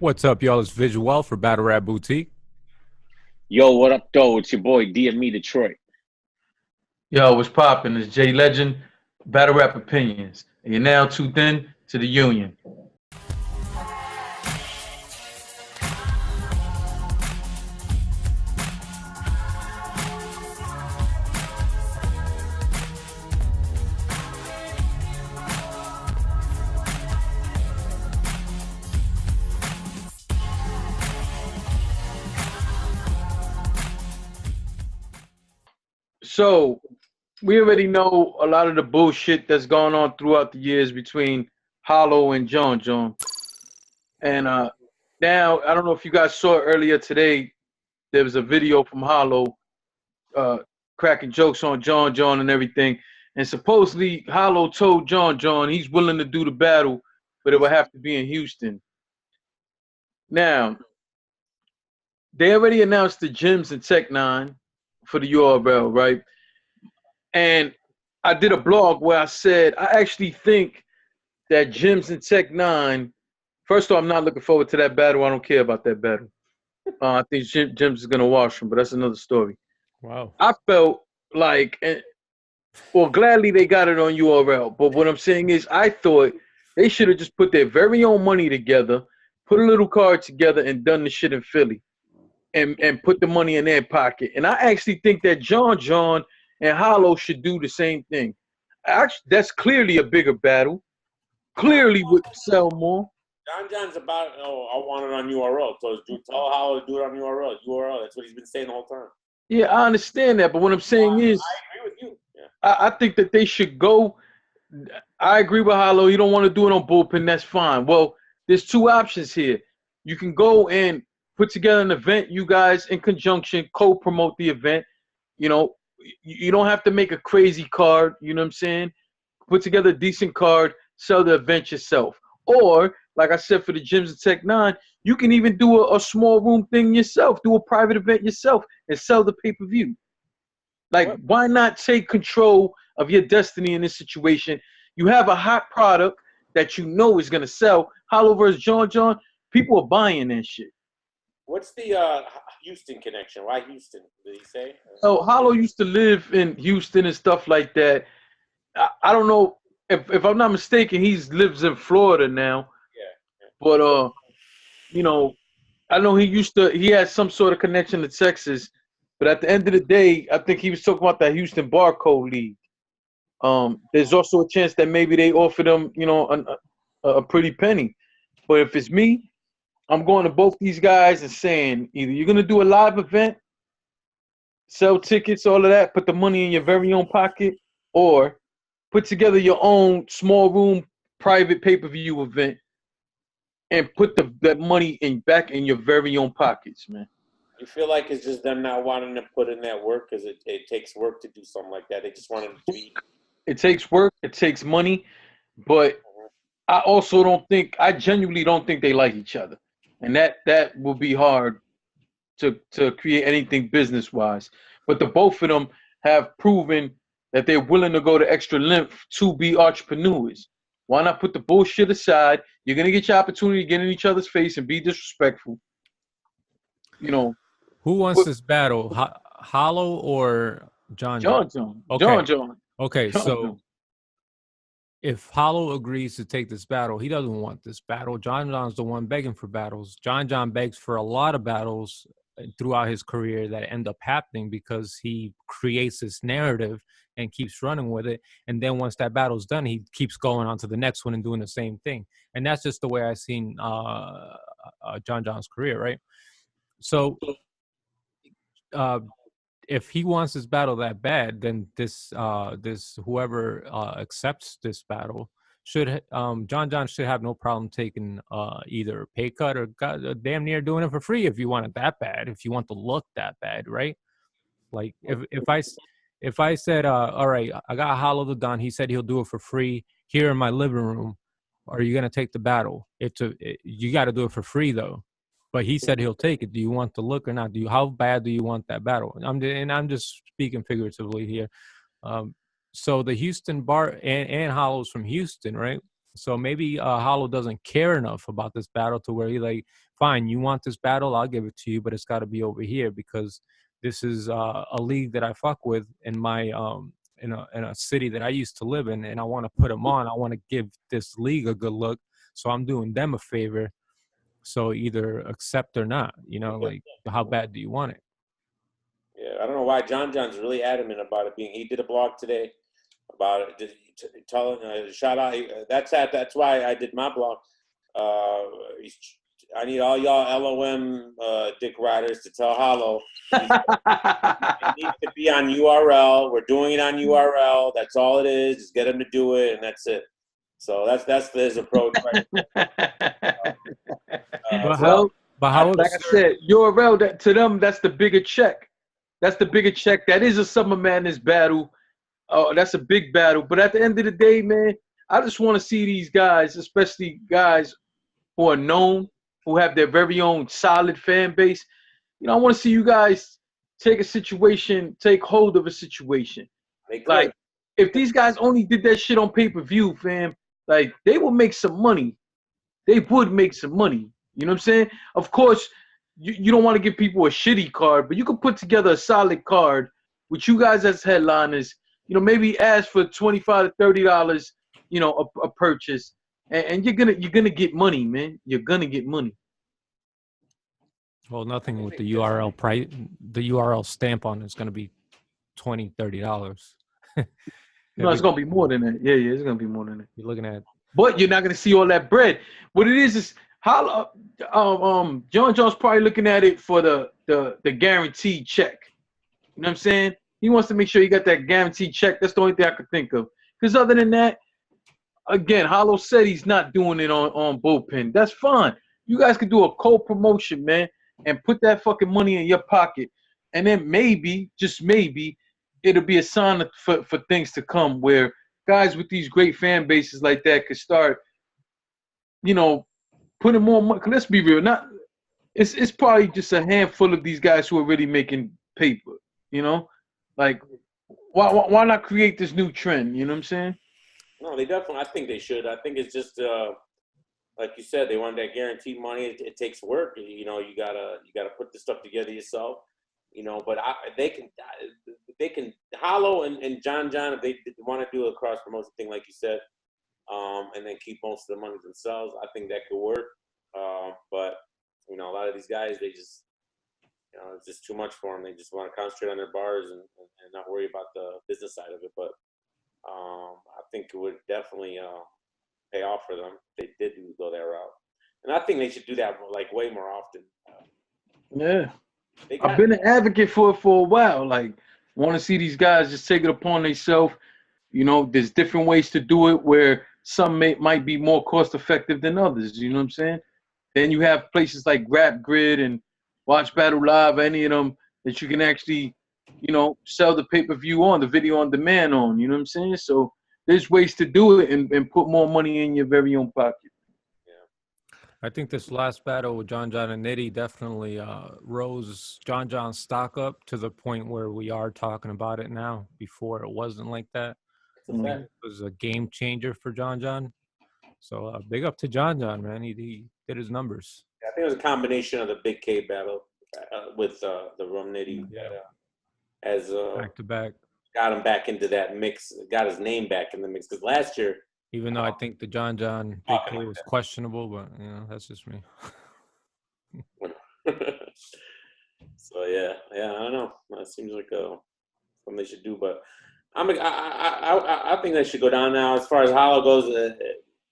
What's up, y'all? It's Visual for Battle Rap Boutique. Yo, what up, though? It's your boy DME Detroit. Yo, what's poppin'? It's Jay Legend, Battle Rap Opinions. And you're now tuned in to the Union. So, we already know a lot of the bullshit that's gone on throughout the years between Hollow and John John. And now, I don't know if you guys saw it earlier today, there was a video from Hollow uh, cracking jokes on John John and everything. And supposedly, Hollow told John John he's willing to do the battle, but it would have to be in Houston. Now, they already announced the Jimz and Tech Nine for the URL, right? And I did a blog where I said I actually think that Jimz and Tech Nine. First of all, I'm not looking forward to that battle. I don't care about that battle. I think Jim's is gonna wash him, but that's another story. Wow. I felt like, well, gladly they got it on URL. But what I'm saying is, I thought they should have just put their very own money together, put a little card together, and done the shit in Philly, and put the money in their pocket. And I actually think that John John and Hollow should do the same thing. Actually, that's clearly a bigger battle. Clearly would sell more. John John's about, I want it on URL. So tell Howard to do it on URL. URL. That's what he's been saying the whole time. Yeah, I understand that, but what I'm saying is, I agree with you. Yeah. I think that they should go. I agree with Hollow. You don't want to do it on bullpen. That's fine. Well, there's two options here. You can go and put together an event. You guys, in conjunction, co-promote the event. You know, you don't have to make a crazy card. You know what I'm saying? Put together a decent card. Sell the event yourself. Or, like I said, for the Jimz and Tech Nine, you can even do a small room thing yourself. Do a private event yourself and sell the pay-per-view. Like, why not take control of your destiny in this situation? You have a hot product that you know is going to sell. Hollow versus John John, people are buying that shit. What's the Houston connection? Why Houston? Did he say? So Hollow used to live in Houston and stuff like that. I don't know if I'm not mistaken. He lives in Florida now. Yeah. But you know, I know he had some sort of connection to Texas. But at the end of the day, I think he was talking about that Houston Barcode League. There's also a chance that maybe they offered him, a pretty penny. But if it's me, I'm going to both these guys and saying either you're gonna do a live event, sell tickets, all of that, put the money in your very own pocket, or put together your own small room private pay-per-view event and put that money back in your very own pockets, man. You feel like it's just them not wanting to put in that work because it takes work to do something like that. They just want to be. It takes work. It takes money. But I genuinely don't think they like each other. And that will be hard to create anything business-wise. But the both of them have proven that they're willing to go the extra length to be entrepreneurs. Why not put the bullshit aside? You're going to get your opportunity to get in each other's face and be disrespectful. You know. Who wants this battle? Hollow or John John? John. Okay. John John. Okay, John so John. if Hollow agrees to take this battle, he doesn't want this battle. John John's the one begging for battles. John John begs for a lot of battles throughout his career that end up happening because he creates this narrative and keeps running with it. And then once that battle's done, he keeps going on to the next one and doing the same thing. And that's just the way I've seen John John's career, right? So if he wants this battle that bad, then this whoever accepts this battle should John John should have no problem taking either a pay cut or damn near doing it for free if you want it that bad, if you want the look that bad, right? Like if I said all right, I got Hollow the Don, he said he'll do it for free here in my living room. Are you gonna take the battle? You got to do it for free though. But he said he'll take it. Do you want the look or not? How bad do you want that battle? I'm just speaking figuratively here. So the Houston bar and Hollow's from Houston, right? So maybe Hollow doesn't care enough about this battle to where he like, fine, you want this battle, I'll give it to you, but it's got to be over here because this is a league that I fuck with in my in a city that I used to live in, and I want to put them on. I want to give this league a good look, so I'm doing them a favor. So either accept or not, you know, like how bad do you want it? Yeah, I don't know why John's really adamant about it being. He did a blog today about it. Telling shout out. That's why I did my blog. I need all y'all LOM dick riders to tell Hollow it needs to be on URL. We're doing it on URL. That's all it is. Just get him to do it, and that's it. So that's his approach. Right? But how like I said, URL, that to them, that's the bigger check. That's the bigger check. That is a Summer Madness battle. That's a big battle. But at the end of the day, man, I just want to see these guys, especially guys who are known, who have their very own solid fan base. You know, I want to see you guys take hold of a situation. Like, if these guys only did that shit on pay-per-view, fam, like, they would make some money. They would make some money. You know what I'm saying? Of course, you don't want to give people a shitty card, but you could put together a solid card with you guys as headliners. You know, maybe ask for $25 to $30, you know, a purchase, and you're gonna get money, man. You're gonna get money. Well, nothing with the URL price. The URL stamp on it's gonna be $20, $30. No, it's gonna be more than that. Yeah, it's gonna be more than that. You're looking at, but you're not gonna see all that bread. What it is how John John's probably looking at it for the guaranteed check. You know what I'm saying? He wants to make sure he got that guaranteed check. That's the only thing I could think of. Because other than that, again, Hollow said he's not doing it on Bullpen. That's fine. You guys could do a co-promotion, man, and put that fucking money in your pocket. And then maybe, just maybe, it'll be a sign for things to come where guys with these great fan bases like that could start, you know, putting more money. Let's be real. It's probably just a handful of these guys who are really making paper, you know? Like, why not create this new trend? You know what I'm saying? No, they definitely. I think they should. I think it's just like you said. They want that guaranteed money. It takes work. You know, you gotta put this stuff together yourself. You know, but they can Hollow and John if they want to do a cross promotion thing like you said, and then keep most of the money themselves. I think that could work. But you know, a lot of these guys, they just, you know, it's just too much for them. They just want to concentrate on their bars and not worry about the business side of it. But I think it would definitely pay off for them if they did go that route. And I think they should do that like way more often. Yeah. I've been an advocate for it for a while. Like, want to see these guys just take it upon themselves. You know, there's different ways to do it where some might be more cost effective than others. You know what I'm saying? Then you have places like Rap Grid and Watch Battle Live, any of them that you can actually, you know, sell the pay-per-view on, the video on demand on. You know what I'm saying? So there's ways to do it and put more money in your very own pocket. I think this last battle with John and Nitty definitely rose John's stock up to the point where we are talking about it now. Before it wasn't like that. It was a game changer for John. So big up to John, man. He did his numbers. Yeah, I think it was a combination of the Big K battle with the Rum Nitty as back to back. Got him back into that mix, got his name back in the mix. Because last year, even though I think the John Big K was questionable, but you know, that's just me. So yeah, I don't know. It seems like something they should do, but I think they should go down now. As far as Hollow goes,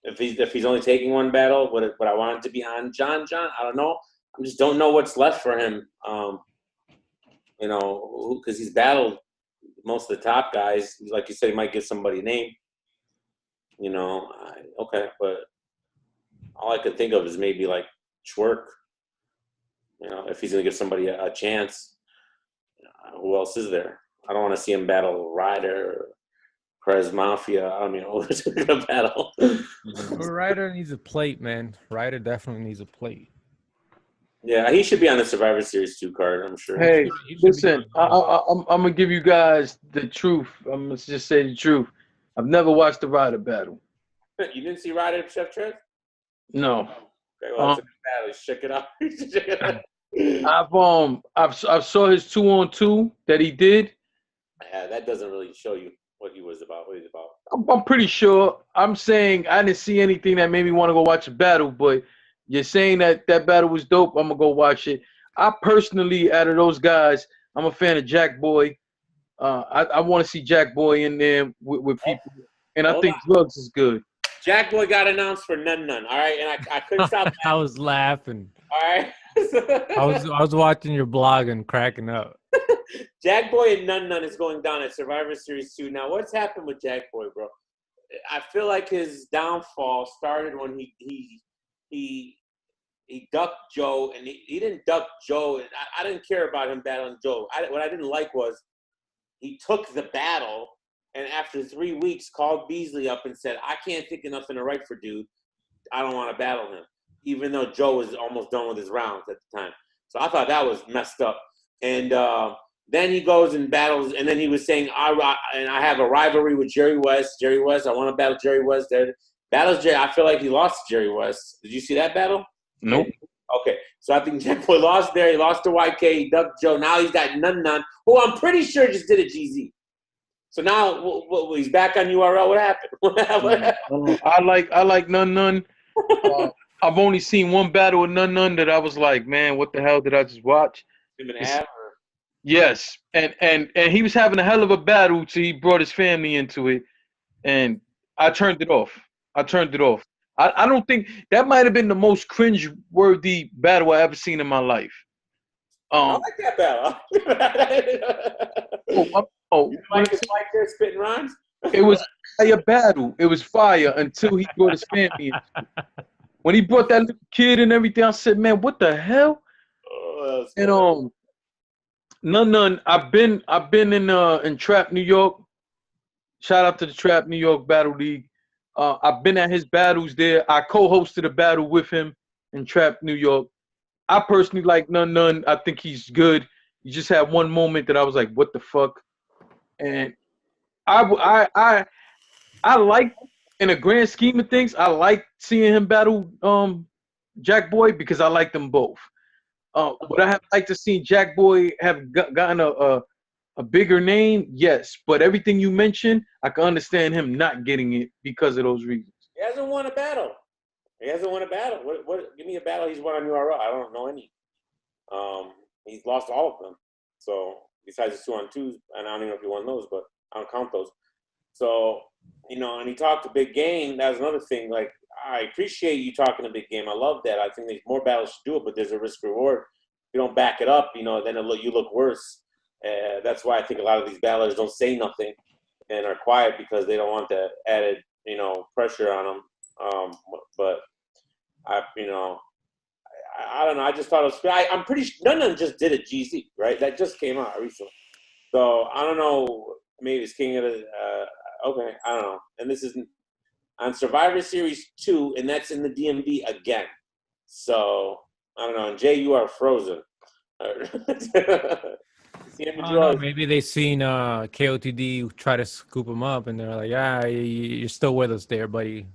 if he's only taking one battle, would I want it to be on John? I don't know. I just don't know what's left for him. You know, because he's battled most of the top guys. Like you said, he might give somebody a name. You know, okay, but all I could think of is maybe like Twerk. You know, if he's gonna give somebody a chance, who else is there? I don't want to see him battle Ryder or Perez Mafia. I don't know who's gonna battle. Ryder needs a plate, man. Ryder definitely needs a plate. Yeah, he should be on the Survivor Series 2 card, I'm sure. Hey, listen, I'm gonna give you guys the truth. I'm gonna just say the truth. I've never watched the Ryder battle. You didn't see Ryder Chef Trent? No. Okay, well, it's a good battle. Check it out. Check it out. I've saw his 2-on-2 that he did. Yeah, that doesn't really show you what he was about. What he's about. I'm pretty sure. I'm saying I didn't see anything that made me want to go watch a battle, but you're saying that battle was dope. I'm gonna go watch it. I personally, out of those guys, I'm a fan of Jack Boy. I want to see Jack Boy in there with people, and I think Drugs is good. Jack Boy got announced for Nun. All right, and I couldn't stop. I was laughing. All right. I was watching your blog and cracking up. Jack Boy and Nun is going down at Survivor Series 2. Now, what's happened with Jack Boy, bro? I feel like his downfall started when he ducked Joe, and he didn't duck Joe. And I didn't care about him battling Joe. What I didn't like was he took the battle, and after 3 weeks called Beasley up and said, I can't think of nothing to write for dude. I don't want to battle him, even though Joe was almost done with his rounds at the time. So I thought that was messed up. And then he goes and battles, and then he was saying, I have a rivalry with Jerry West. Jerry West, I want to battle Jerry West. Battles Jerry. I feel like he lost to Jerry West. Did you see that battle? Nope. Okay, so I think Jack Boy lost there. He lost to YK. He ducked Joe. Now he's got Nun, who I'm pretty sure just did a GZ. So now he's back on URL. What happened? What happened? I like Nun. I've only seen one battle with Nun that I was like, man, what the hell did I just watch? Yes, and he was having a hell of a battle till he brought his family into it, and I turned it off. I don't think that might have been the most cringe-worthy battle I ever seen in my life. I like that battle. You like his like there spitting rhymes? It was a battle. It was fire until he brought his family into it. When he brought that little kid and everything, I said, man, what the hell? Oh, and None. I've been in Trap New York. Shout out to the Trap New York Battle League. I've been at his battles there. I co-hosted a battle with him in Trap New York. I personally like None. I think he's good. He just had one moment that I was like, what the fuck? And I like, in a grand scheme of things, I like seeing him battle Jack Boy because I like them both. Would I have liked to see Jack Boy have gotten a bigger name? Yes, but everything you mentioned, I can understand him not getting it because of those reasons. He hasn't won a battle. What? Give me a battle he's won on URL. I don't know any. He's lost all of them. So besides the 2-on-2s, and I don't even know if he won those, but I don't count those. So, and he talked a big game. That was another thing. Like, I appreciate you talking a big game. I love that. I think there's more battles to do it, but there's a risk reward. If you don't back it up, then you look worse. That's why I think a lot of these battlers don't say nothing and are quiet because they don't want that added, pressure on them. But I don't know. I just thought it was. I'm pretty sure none just did a GZ, right? That just came out recently. So I don't know. Maybe it's King of the. Okay, I don't know. And this isn't on Survivor Series 2, and that's in the DMV again. So I don't know. And Jay, you are frozen. Maybe they seen KOTD try to scoop him up, and they're like, you're still with us there, buddy.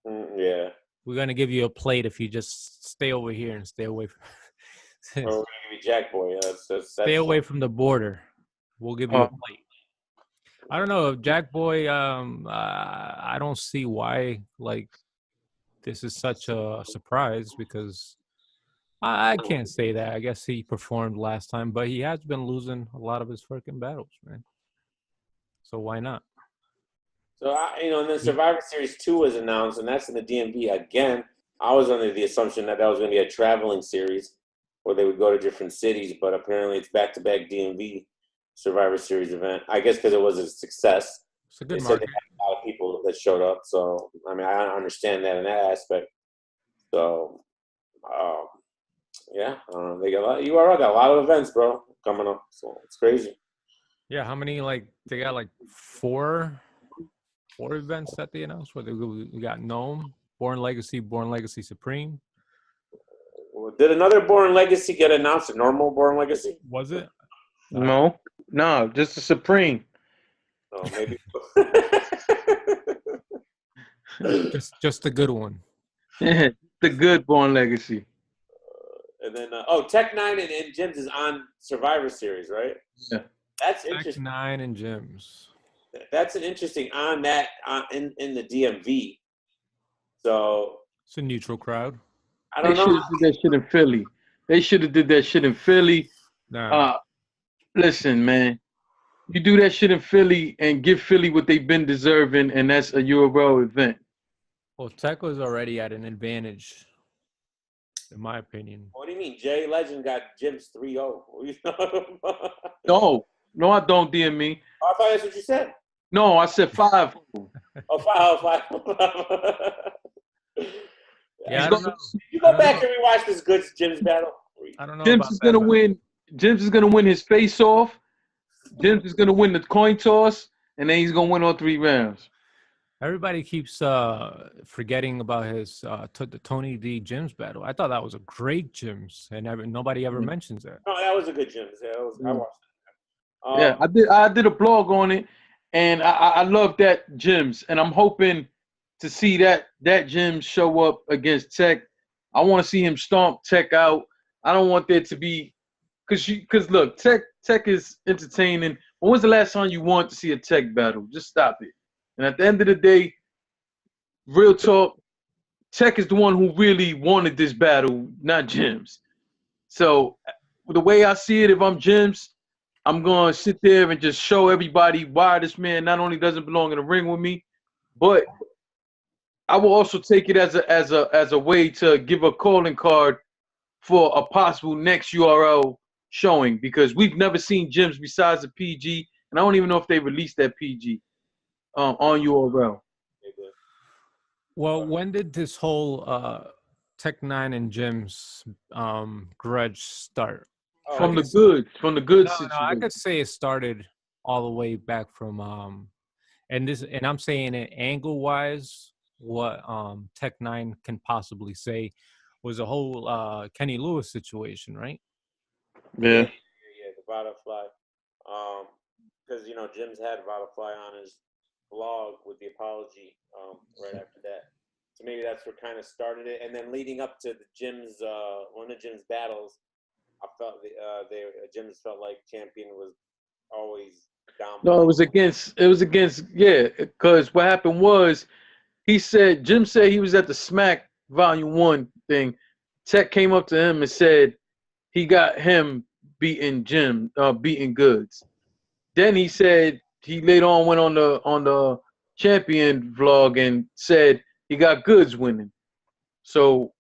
Yeah. We're going to give you a plate if you just stay over here and stay away from we're going to give you Jack Boy. Stay away from the border. We'll give you a plate. I don't know. Jack Boy, I don't see why, this is such a surprise because I can't say that. I guess he performed last time, but he has been losing a lot of his freaking battles, man. So why not? So, and then Survivor Series 2 was announced, and that's in the DMV again. I was under the assumption that was going to be a traveling series where they would go to different cities, but apparently it's back-to-back DMV Survivor Series event. I guess because it was a success. It's a good market. market. They had a lot of people that showed up, so, I understand that in that aspect. So, yeah, they got URL got a lot of events, bro, coming up, so it's crazy. Yeah, how many, they got, 4 events that they announced. We got Gnome, Born Legacy Supreme. Did another Born Legacy get announced? A normal Born Legacy? Was it? No, just the Supreme. Oh, maybe. Just the good one. The good Born Legacy. And then Tech 9 and Jimz is on Survivor Series, right? Yeah. That's Tech interesting. 9 and Jimz. That's an interesting on that in the DMV. So It's a neutral crowd. I They don't should know. have did that shit in Philly. They should have did that shit in Philly. Nah. Listen, man. You do that shit in Philly and give Philly what they've been deserving, and that's a URL event. Well, Tech was already at an advantage, in my opinion. What do you mean? Jay Legend got Jim's 3-0. What are you talking about? No, I don't, DME. I thought that's what you said. No, I said 5. Oh, 5. Yeah, I don't know. Did you go back and rewatch this good Jim's battle? I don't know. Jimz about is that gonna battle. win. Jimz is gonna win his face off. Jimz is gonna win the coin toss, and then he's gonna win all 3 rounds. Everybody keeps forgetting about his the Tony D Jimz battle. I thought that was a great Jimz, and nobody ever mentions that. No, that was a good Jim's. Yeah, I watched it. Yeah, I did a blog on it, and I love that Jimz, and I'm hoping to see that Jimz show up against Tech. I want to see him stomp Tech out. I don't want there to be, cause look, Tech is entertaining. When was the last time you wanted to see a Tech battle? Just stop it. And at the end of the day, real talk, Tech is the one who really wanted this battle, not Jimz. So the way I see it, if I'm Jimz, I'm gonna sit there and just show everybody why this man not only doesn't belong in the ring with me, but I will also take it as a way to give a calling card for a possible next URL showing, because we've never seen Jimz besides the PG, and I don't even know if they released that PG on URL. Well, when did this whole Tech 9 and Jimz grudge start? From the good situation. No, I could say it started all the way back from and I'm saying it angle wise, what Tech 9 can possibly say was a whole Kenny Lewis situation, right? Yeah. The Butterfly. Because Jim's had Butterfly on his blog with the apology right after that. So maybe that's what kind of started it. And then leading up to the Jim's one of Jim's battles, I felt Jim's felt like champion was always down. No, it was against because what happened was Jim said he was at the Smack Volume 1 thing. Tech came up to him and said he got him beating Goods. Then he said he later on went on the champion vlog and said he got Goods winning. So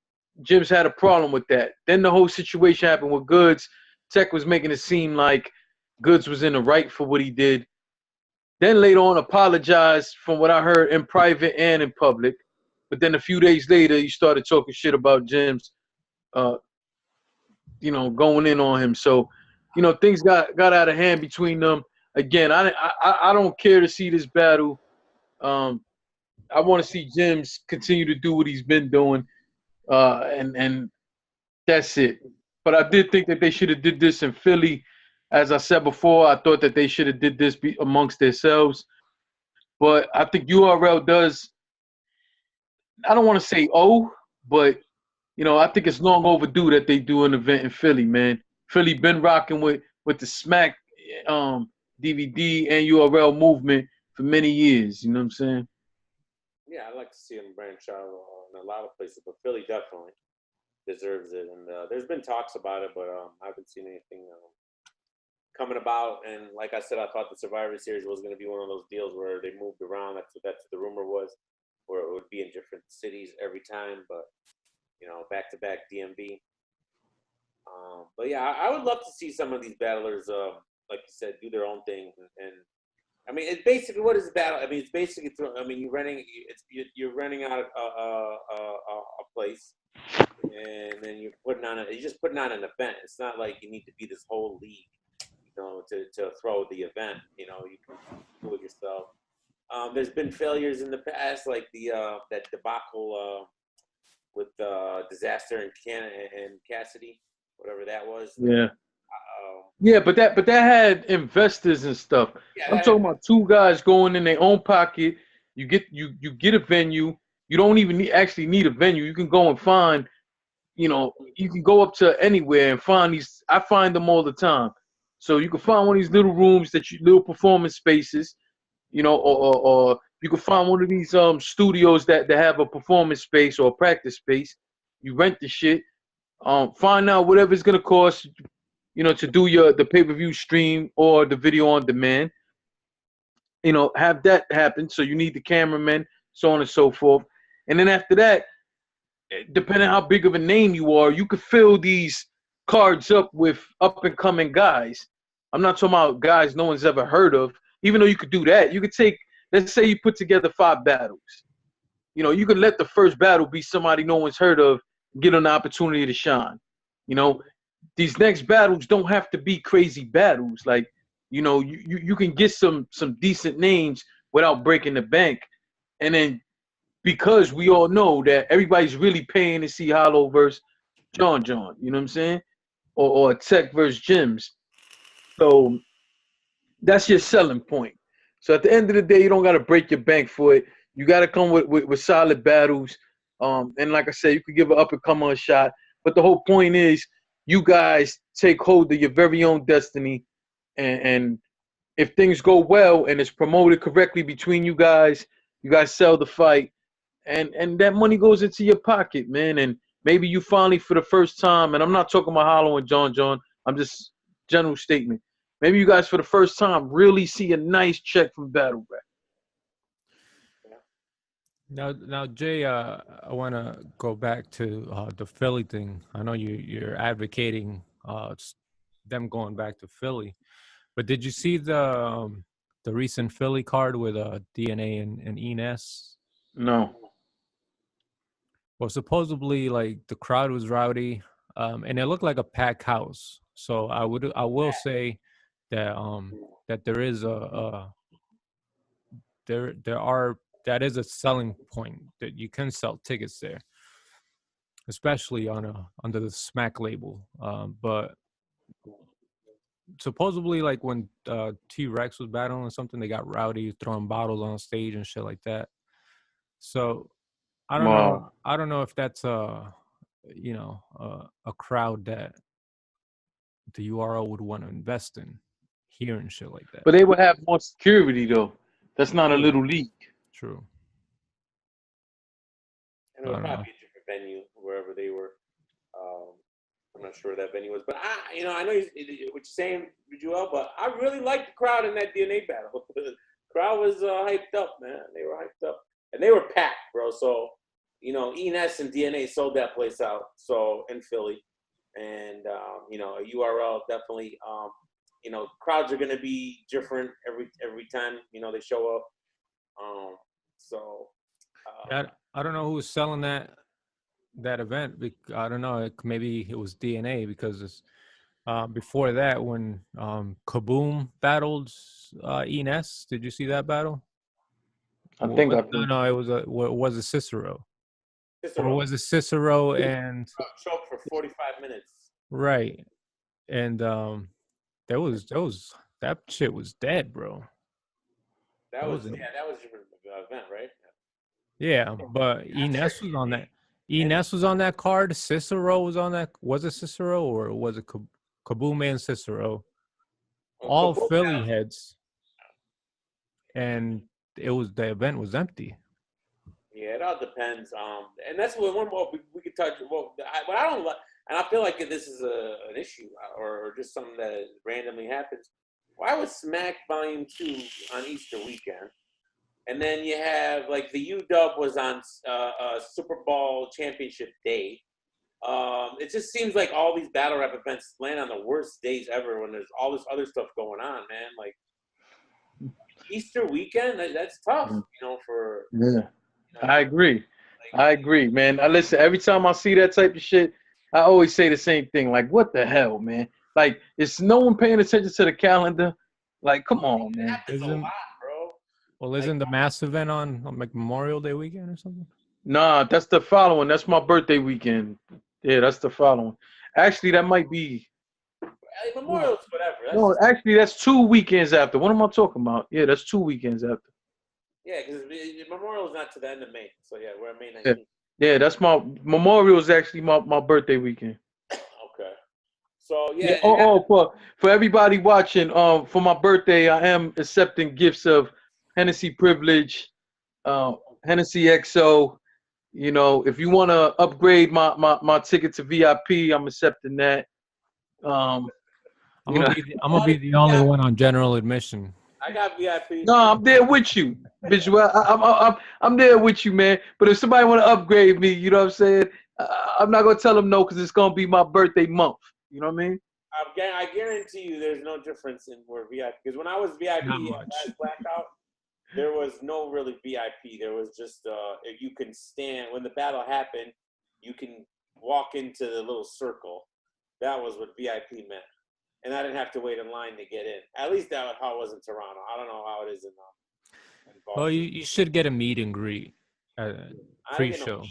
Jim's had a problem with that. Then the whole situation happened with Goods. Tech was making it seem like Goods was in the right for what he did. Then later on apologized from what I heard in private and in public. But then a few days later, he started talking shit about Jim's, going in on him. So, things got out of hand between them. Again, I don't care to see this battle. I want to see Jimz continue to do what he's been doing, and that's it. But I did think that they should have did this in Philly. As I said before, I thought that they should have did this amongst themselves. But I think URL does, I don't want to say but I think it's long overdue that they do an event in Philly, man. Philly been rocking with the Smack DVD and URL movement for many years. You know what I'm saying? Yeah, I'd like to see them branch out in a lot of places, but Philly definitely deserves it. And there's been talks about it, but I haven't seen anything coming about. And like I said, I thought the Survivor Series was going to be one of those deals where they moved around. That's what the rumor was, where it would be in different cities every time, but back-to-back DMV. But yeah, I would love to see some of these battlers, like you said, do their own thing. And I mean, it's basically, what is a battle? I mean, it's basically, you're renting out a place, and then you're just putting on an event. It's not like you need to be this whole league, to throw the event. You can do it yourself. There's been failures in the past, like that debacle with Disaster and Cassidy, whatever that was. Yeah. Yeah, but that had investors and stuff. Yeah, I'm talking about two guys going in their own pocket. You get a venue, You don't even actually need a venue. You can go and find, you can go up to anywhere and find these. I find them all the time. So you can find one of these little rooms little performance spaces, or you can find one of these studios that have a performance space or a practice space. You rent the shit. Find out whatever it's gonna cost, to do the pay-per-view stream or the video on demand. Have that happen. So you need the cameraman, so on and so forth. And then after that, depending how big of a name you are, you could fill these cards up with up-and-coming guys. I'm not talking about guys no one's ever heard of. Even though you could do that, you could take, let's say you put together 5 battles. You could let the first battle be somebody no one's heard of, get an opportunity to shine. These next battles don't have to be crazy battles. Like, you can get some decent names without breaking the bank. And then, because we all know that everybody's really paying to see Hollow versus John, you know what I'm saying? Or Tech versus Jimz. So that's your selling point. So at the end of the day, you don't got to break your bank for it. You got to come with solid battles. And like I said, you could give an up-and-comer a shot. But the whole point is you guys take hold of your very own destiny. And if things go well and it's promoted correctly between you guys sell the fight. And that money goes into your pocket, man. And maybe you finally, for the first time, and I'm not talking about Hollow and John, I'm just general statement. Maybe you guys, for the first time, really see a nice check from Battle Rap. Now, Jay, I want to go back to the Philly thing. I know you're advocating them going back to Philly, but did you see the recent Philly card with DNA and Ines? No. Well, supposedly, like, the crowd was rowdy, and it looked like a packed house. So I will say that that there is that is a selling point, that you can sell tickets there, especially under the Smack label. But supposedly, like, when T-Rex was battling or something, they got rowdy, throwing bottles on stage and shit like that. So I don't know. I don't know if that's a crowd that the URL would want to invest in here and shit like that. But they would have more security, though. That's not a little league. True. And it would probably be a different venue wherever they were. I'm not sure where that venue was, but I know what you're saying, Joel, but I really liked the crowd in that DNA battle. The crowd was hyped up, man. They were hyped up, and they were packed, bro. So, Ines and DNA sold that place out. So in Philly, and URL definitely. Crowds are gonna be different every time they show up. I don't know who's selling that event. I don't know. Maybe it was DNA, because it's, before that, when Kaboom battled Ines. Did you see that battle? No, it was a Cicero. Or was it Cicero and choke for 45 minutes? Right, and that shit was dead, bro. That was your event, right? Yeah, but Ines was on that. Ines was on that card. Cicero was on that. Was it Cicero or was it Kaboom and Cicero? All Philly heads, and the event was empty. Yeah, it all depends. And that's one more we could touch. Well, what I don't like, and I feel like this is an issue or just something that randomly happens. Why was Smack Volume 2 on Easter weekend? And then you have, like, the UW was on Super Bowl championship day. It just seems like all these battle rap events land on the worst days ever when there's all this other stuff going on, man. Like, Easter weekend, that's tough, for... Yeah, I agree. I agree, man. Listen, every time I see that type of shit, I always say the same thing. Like, what the hell, man? Like, is no one paying attention to the calendar? Like, come on, man. Isn't the mass event on like Memorial Day weekend or something? Nah, that's the following. That's my birthday weekend. Yeah, that's the following. Actually, that might be... Memorial's whatever. No, actually, that's 2 weekends after. What am I talking about? Yeah, that's 2 weekends after. Yeah, because Memorial is not to the end of May. So yeah, we're at May 19th. Yeah, that's my Memorial is actually my birthday weekend. Okay. So Yeah. For everybody watching, for my birthday, I am accepting gifts of Hennessy Privilege, Hennessy XO. You know, if you want to upgrade my ticket to VIP, I'm accepting that. I'm gonna be the only one on general admission. I got VIP. No, I'm there with you, Visual. I'm there with you, man. But if somebody want to upgrade me, you know what I'm saying? I'm not gonna tell them no because it's gonna be my birthday month. You know what I mean? I guarantee you, there's no difference in where VIP. Because when I was VIP last blackout, there was no really VIP. There was just if you can stand when the battle happened, you can walk into the little circle. That was what VIP meant. And I didn't have to wait in line to get in. At least that's how it was in Toronto. I don't know how it is in Boston. Well, you should get a meet and greet pre-show.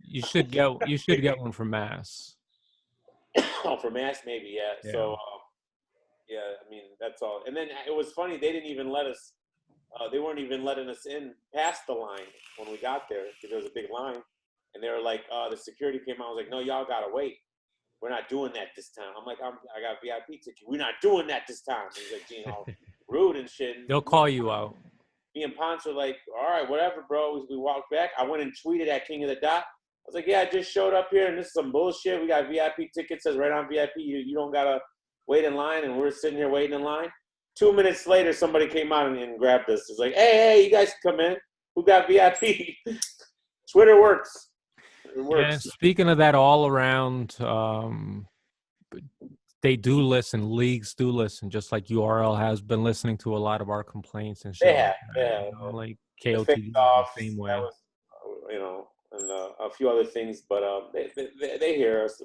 You should get one for Mass. Oh, for Mass, maybe, yeah. So, yeah, I mean, that's all. And then it was funny. They didn't even let us. They weren't even letting us in past the line when we got there because there was a big line. And they were like, the security came out. I was like, no, y'all gotta wait. We're not doing that this time. I'm like, I got a VIP ticket. We're not doing that this time. He's like, you know, rude and shit. And they'll call you out. Me and Ponce were like, all right, whatever, bro. We walked back. I went and tweeted at King of the Dot. I was like, yeah, I just showed up here, and this is some bullshit. We got VIP tickets. Says right on VIP. You don't got to wait in line, and we're sitting here waiting in line. 2 minutes later, somebody came out and grabbed us. It's like, hey, you guys can come in. Who got VIP? Twitter works. It works. And speaking of that, all around, they do listen. Leagues do listen, just like URL has been listening to a lot of our complaints and shit. Yeah. You know, like KOTD, the same way. That was, you know, and a few other things, but they hear us.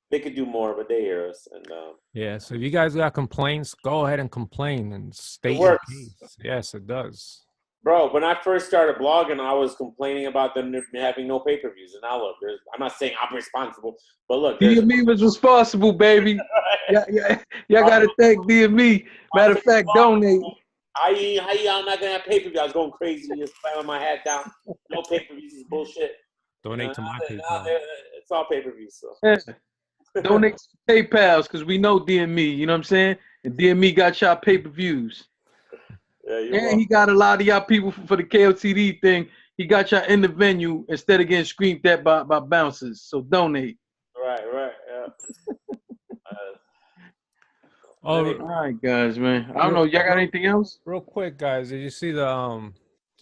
They could do more, but they hear us. And yeah, so if you guys got complaints, go ahead and complain and state your case. Yes, it does. Bro, when I first started blogging, I was complaining about them having no pay-per-views. And now look, I'm not saying I'm responsible, but look. DME was responsible, baby. Y'all got to thank DME. Matter of fact, donate. I'm not going to have pay-per-view. I was going crazy, just slamming my hat down. No pay-per-views is bullshit. Donate to my PayPal. It's all pay-per-views. So. Yeah. Donate to PayPals because we know DME, you know what I'm saying? And DME got y'all pay-per-views. Yeah, and he got a lot of y'all people for the KOTD thing. He got y'all in the venue instead of getting screamed at by bouncers. So donate. Right, yeah. All right, guys, man. I don't know. Y'all got anything else? Real quick, guys. Did you see the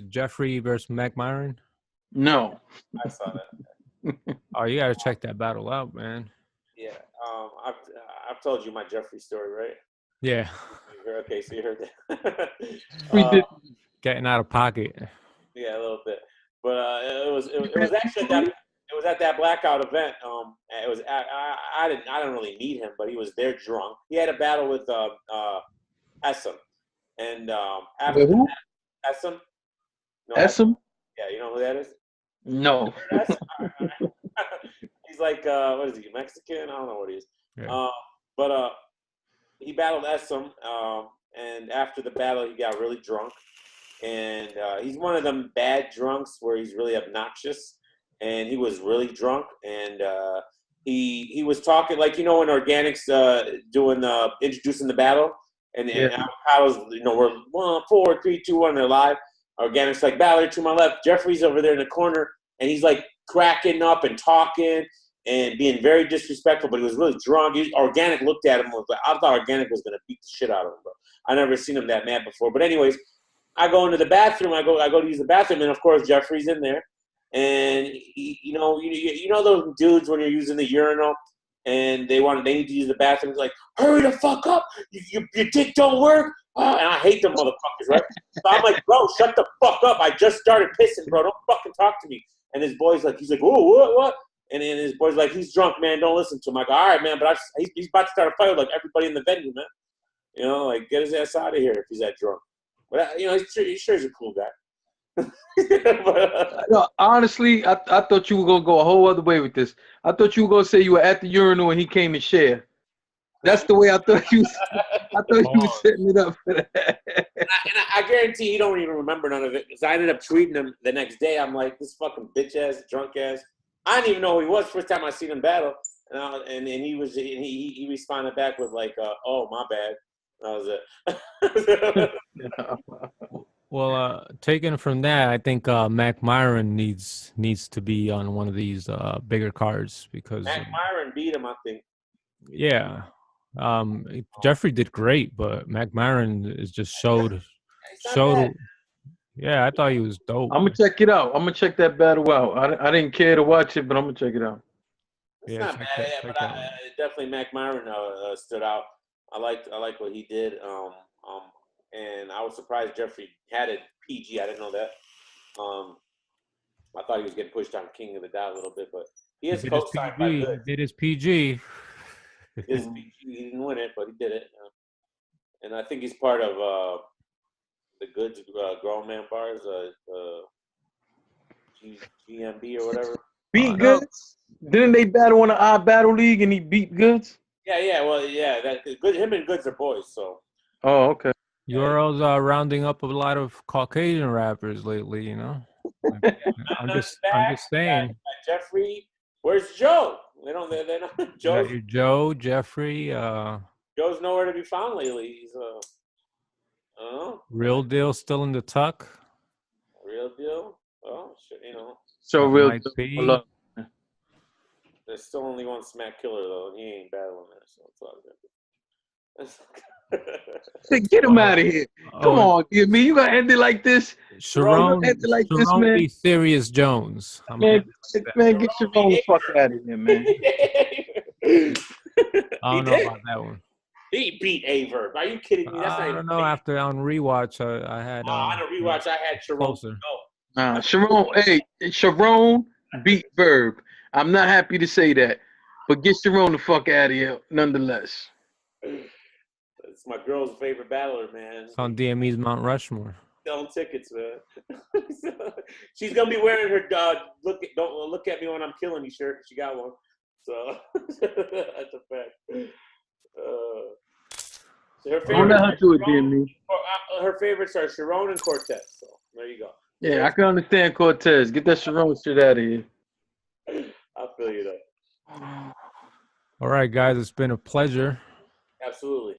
Jeffrey versus Mac Myron? No. I saw that. Oh, you gotta check that battle out, man. Yeah. I've told you my Jeffrey story, right? Yeah. Okay, so you heard that. Getting out of pocket. Yeah, a little bit, but it was actually at that blackout event. It was I didn't really meet him, but he was there drunk. He had a battle with Essam, and after who? Essam. No, Essam? Yeah, you know who that is? No. He's like what is he? Mexican? I don't know what he is. Yeah. But he battled Essam, and after the battle, he got really drunk. And he's one of them bad drunks where he's really obnoxious. And he was really drunk. And he was talking, like, you know, when Organics introducing the battle. And avocados, you know, we're 1, 4, 3, 2, 1, they're live. Organics like, Ballard to my left. Jeffrey's over there in the corner. And he's like cracking up and talking and being very disrespectful, but he was really drunk. Organic looked at him. I thought Organic was going to beat the shit out of him, bro. I never seen him that mad before. But anyways, I go into the bathroom. I go to use the bathroom, and of course Jeffrey's in there. And you know those dudes when you're using the urinal and they need to use the bathroom. It's like, hurry the fuck up! Your dick don't work. Oh, and I hate them motherfuckers, right? So I'm like, bro, shut the fuck up! I just started pissing, bro. Don't fucking talk to me. And his boy's like, he's like, whoa, what? And then his boy's like, he's drunk, man. Don't listen to him. I go, all right, man, but he's about to start a fight with like everybody in the venue, man. You know, like, get his ass out of here if he's that drunk. But, you know, he sure is a cool guy. No, honestly, I thought you were going to go a whole other way with this. I thought you were going to say you were at the urinal and he came and shared. That's the way I thought you. I thought you was setting it up for that. And I guarantee he don't even remember none of it because I ended up tweeting him the next day. I'm like, this fucking bitch ass, drunk ass. I didn't even know who he was. First time I seen him battle, and he responded back with like, oh my bad. That was it. Well, taken from that, I think Mac Myron needs to be on one of these bigger cards because Mac Myron beat him, I think. Yeah, Jeffrey did great, but Mac Myron is just showed. Bad. Yeah, I thought he was dope. I'm gonna check it out. I'm gonna check that battle out. I didn't care to watch it, but I'm gonna check it out. It's not bad, but definitely Mac Myron stood out. I like what he did. And I was surprised Jeffrey had it PG. I didn't know that. I thought he was getting pushed on King of the Dot a little bit, but he is co-signed by Good. He did his PG. He didn't win it, but he did it. And I think he's part of the Goods Grown Man Bars, GMB or whatever. Beat Goods? Didn't they battle on the Odd Battle League and he beat Goods? Yeah. Well, yeah. That Good. Him and Goods are boys. So. Oh, okay. URL's rounding up a lot of Caucasian rappers lately, you know. I'm just saying. Jeffrey, where's Joe? They're not. Joe, Jeffrey. Joe's nowhere to be found lately. He's I don't know. Real Deal still in the tuck. Real Deal. Oh shit, you know. So Real Deal. There's still only one Smack Killer though, and he ain't battling that. So it's all good. Get him out of here. Come on, give me. You gonna end it like this? Sharon, man. Be serious, Jones. Man, get Sharon the fuck out of here, man. I don't know about that one. He beat Averb. Are you kidding me? That's I don't know. After on rewatch, I had. On a rewatch, I had Sharon. Sharon. Hey, Sharon beat Verb. I'm not happy to say that, but get Sharon the fuck out of here, nonetheless. It's my girl's favorite battler, man. It's on DME's Mount Rushmore. Selling tickets, man. She's gonna be wearing her "Don't look at me when I'm killing you" shirt. She got one, so that's a fact. So her favorite. Her favorites are Sharon and Cortez. So there you go. Yeah, I can understand Cortez. Get that Sharon shit out of here. I feel you though. All right, guys, it's been a pleasure. Absolutely.